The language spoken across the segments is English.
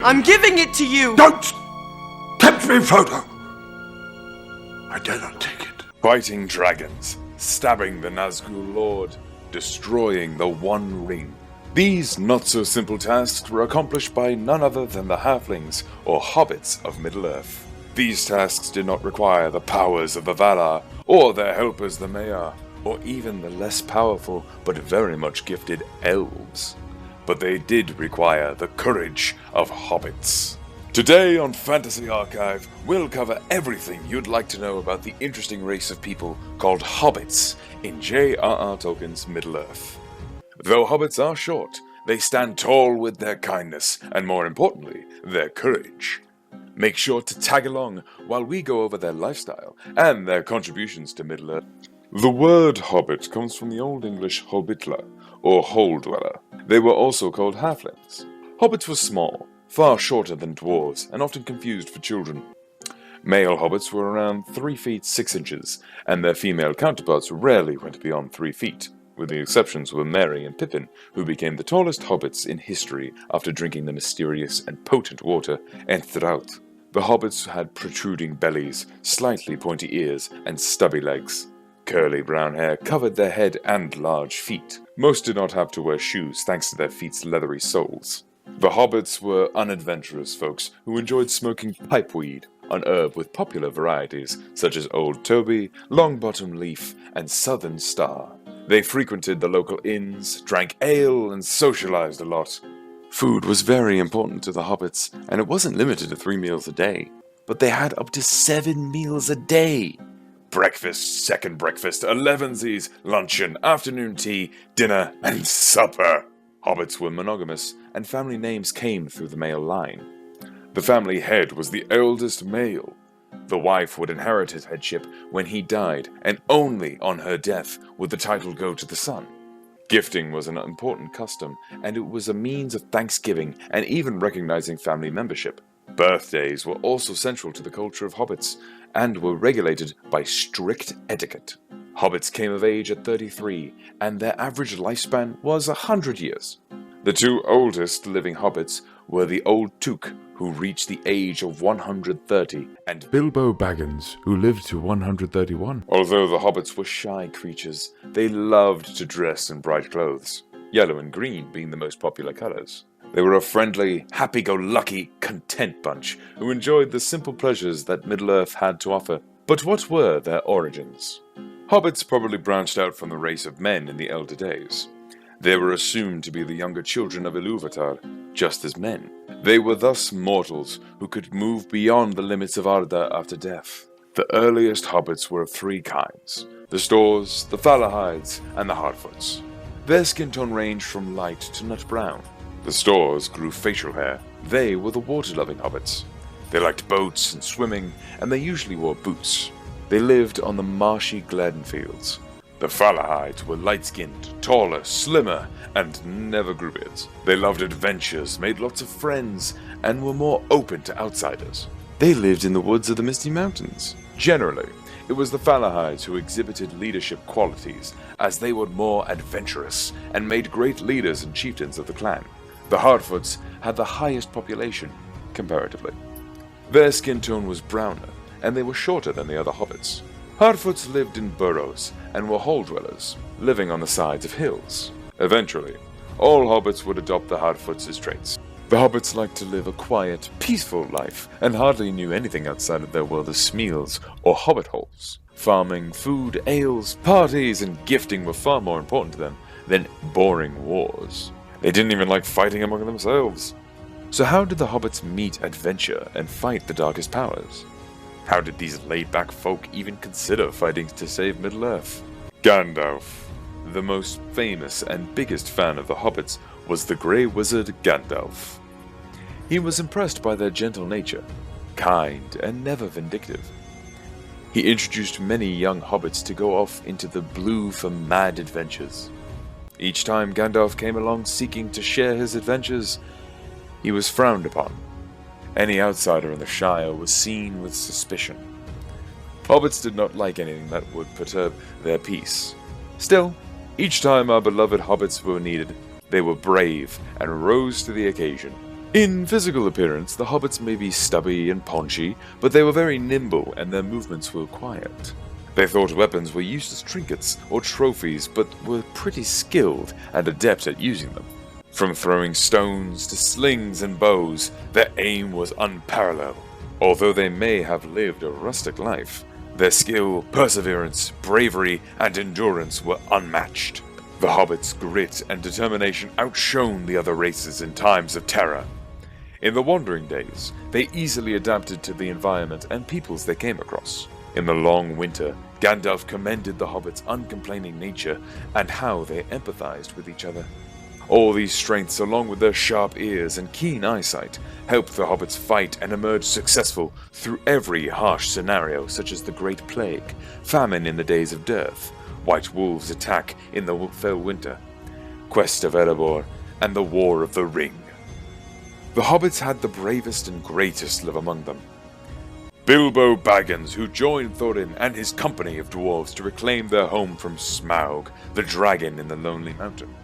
I'm giving it to you! Don't tempt me, Frodo! I dare not take it. Fighting dragons, stabbing the Nazgul Lord, destroying the One Ring. These not-so-simple tasks were accomplished by none other than the halflings, or Hobbits of Middle-earth. These tasks did not require the powers of the Valar, or their helpers the Maiar, or even the less powerful but very much gifted elves. But they did require the courage of hobbits. Today on Fantasy Archive, we'll cover everything you'd like to know about the interesting race of people called hobbits in J.R.R. Tolkien's Middle-earth. Though hobbits are short, they stand tall with their kindness, and more importantly, their courage. Make sure to tag along while we go over their lifestyle and their contributions to Middle-earth. The word hobbit comes from the Old English hobbitla, or hole-dweller. They were also called halflings. Hobbits were small, far shorter than dwarves, and often confused for children. Male hobbits were around 3 feet 6 inches, and their female counterparts rarely went beyond 3 feet, with the exceptions were Merry and Pippin, who became the tallest hobbits in history after drinking the mysterious and potent water Enthraut. The hobbits had protruding bellies, slightly pointy ears, and stubby legs. Curly brown hair covered their head and large feet. Most did not have to wear shoes thanks to their feet's leathery soles. The hobbits were unadventurous folks who enjoyed smoking pipeweed, an herb with popular varieties such as Old Toby, Longbottom Leaf, and Southern Star. They frequented the local inns, drank ale, and socialized a lot. Food was very important to the hobbits, and it wasn't limited to 3 meals a day, but they had up to 7 meals a day. Breakfast, second breakfast, elevensies, luncheon, afternoon tea, dinner, and supper. Hobbits were monogamous, and family names came through the male line. The family head was the eldest male. The wife would inherit his headship when he died, and only on her death would the title go to the son. Gifting was an important custom, and it was a means of thanksgiving and even recognizing family membership. Birthdays were also central to the culture of hobbits, and were regulated by strict etiquette. Hobbits came of age at 33, and their average lifespan was 100 years. The 2 oldest living hobbits were the Old Took, who reached the age of 130, and Bilbo Baggins, who lived to 131. Although the hobbits were shy creatures, they loved to dress in bright clothes, yellow and green being the most popular colors. They were a friendly, happy-go-lucky, content bunch who enjoyed the simple pleasures that Middle-earth had to offer. But what were their origins? Hobbits probably branched out from the race of men in the elder days. They were assumed to be the younger children of Ilúvatar, just as men. They were thus mortals who could move beyond the limits of Arda after death. The earliest hobbits were of 3 kinds: the Stores, the Falahides, and the Hardfoots. Their skin tone ranged from light to nut brown. The Stores grew facial hair. They were the water-loving hobbits. They liked boats and swimming, and they usually wore boots. They lived on the marshy Glen fields. The Falahides were light-skinned, taller, slimmer, and never grew beards. They loved adventures, made lots of friends, and were more open to outsiders. They lived in the woods of the Misty Mountains. Generally, it was the Falahides who exhibited leadership qualities, as they were more adventurous and made great leaders and chieftains of the clan. The Hardfoots had the highest population, comparatively. Their skin tone was browner, and they were shorter than the other hobbits. Hardfoots lived in burrows and were hole-dwellers, living on the sides of hills. Eventually, all hobbits would adopt the Hardfoots' traits. The hobbits liked to live a quiet, peaceful life, and hardly knew anything outside of their world of smeals or hobbit holes. Farming, food, ales, parties, and gifting were far more important to them than boring wars. They didn't even like fighting among themselves. So how did the hobbits meet adventure and fight the darkest powers? How did these laid-back folk even consider fighting to save Middle-earth? Gandalf, the most famous and biggest fan of the hobbits, was the Grey Wizard Gandalf. He was impressed by their gentle nature, kind and never vindictive. He introduced many young hobbits to go off into the blue for mad adventures. Each time Gandalf came along seeking to share his adventures, he was frowned upon. Any outsider in the Shire was seen with suspicion. Hobbits did not like anything that would perturb their peace. Still, each time our beloved hobbits were needed, they were brave and rose to the occasion. In physical appearance, the hobbits may be stubby and paunchy, but they were very nimble and their movements were quiet. They thought weapons were used as trinkets or trophies, but were pretty skilled and adept at using them. From throwing stones to slings and bows, their aim was unparalleled. Although they may have lived a rustic life, their skill, perseverance, bravery, and endurance were unmatched. The hobbits' grit and determination outshone the other races in times of terror. In the Wandering Days, they easily adapted to the environment and peoples they came across. In the long winter, Gandalf commended the hobbits' uncomplaining nature and how they empathized with each other. All these strengths, along with their sharp ears and keen eyesight, helped the hobbits fight and emerge successful through every harsh scenario, such as the Great Plague, famine in the days of dearth, White Wolves' attack in the Fell Winter, Quest of Erebor, and the War of the Ring. The hobbits had the bravest and greatest live among them. Bilbo Baggins, who joined Thorin and his company of dwarves to reclaim their home from Smaug, the dragon in the Lonely Mountain.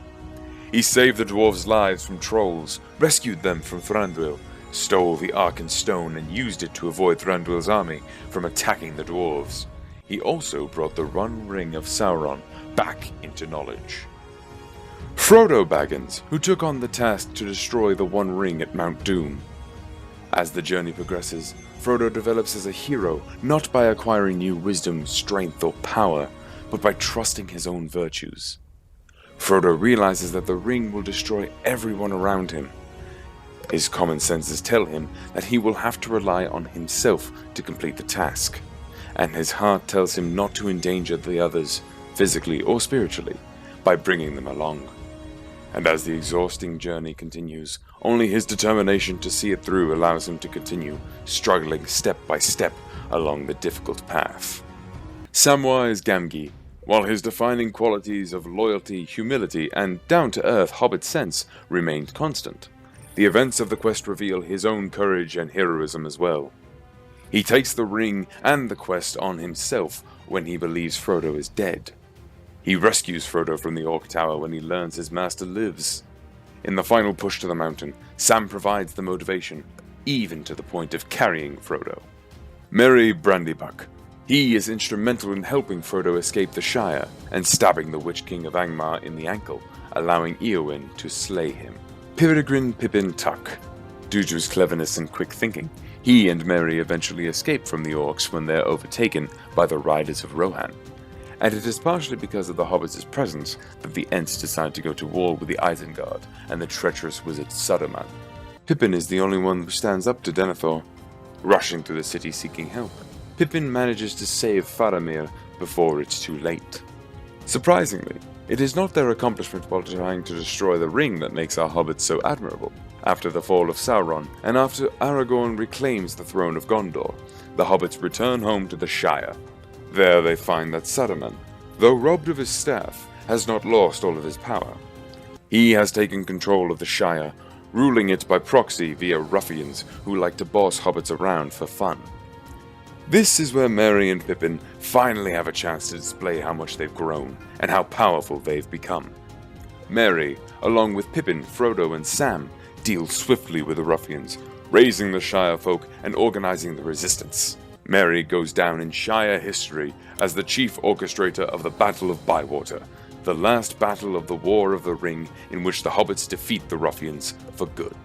He saved the dwarves' lives from trolls, rescued them from Thranduil, stole the Arkan Stone and used it to avoid Thranduil's army from attacking the dwarves. He also brought the One Ring of Sauron back into knowledge. Frodo Baggins, who took on the task to destroy the One Ring at Mount Doom. As the journey progresses, Frodo develops as a hero not by acquiring new wisdom, strength, or power, but by trusting his own virtues. Frodo realizes that the ring will destroy everyone around him. His common senses tell him that he will have to rely on himself to complete the task, and his heart tells him not to endanger the others, physically or spiritually, by bringing them along. And as the exhausting journey continues, only his determination to see it through allows him to continue, struggling step by step along the difficult path. Samwise Gamgee, while his defining qualities of loyalty, humility, and down-to-earth hobbit sense remained constant, the events of the quest reveal his own courage and heroism as well. He takes the ring and the quest on himself when he believes Frodo is dead. He rescues Frodo from the Orc Tower when he learns his master lives. In the final push to the mountain, Sam provides the motivation, even to the point of carrying Frodo. Merry Brandybuck. He is instrumental in helping Frodo escape the Shire and stabbing the Witch King of Angmar in the ankle, allowing Eowyn to slay him. Peregrine Pippin Tuck. Due to his cleverness and quick thinking, he and Merry eventually escape from the orcs when they're overtaken by the Riders of Rohan. And it is partially because of the Hobbits' presence that the Ents decide to go to war with the Isengard and the treacherous wizard Saruman. Pippin is the only one who stands up to Denethor, rushing through the city seeking help. Pippin manages to save Faramir before it's too late. Surprisingly, it is not their accomplishment while trying to destroy the ring that makes our hobbits so admirable. After the fall of Sauron, and after Aragorn reclaims the throne of Gondor, the hobbits return home to the Shire. There they find that Saruman, though robbed of his staff, has not lost all of his power. He has taken control of the Shire, ruling it by proxy via ruffians who like to boss hobbits around for fun. This is where Merry and Pippin finally have a chance to display how much they've grown and how powerful they've become. Merry, along with Pippin, Frodo, and Sam, deal swiftly with the ruffians, raising the Shire folk and organizing the resistance. Merry goes down in Shire history as the chief orchestrator of the Battle of Bywater, the last battle of the War of the Ring in which the hobbits defeat the ruffians for good.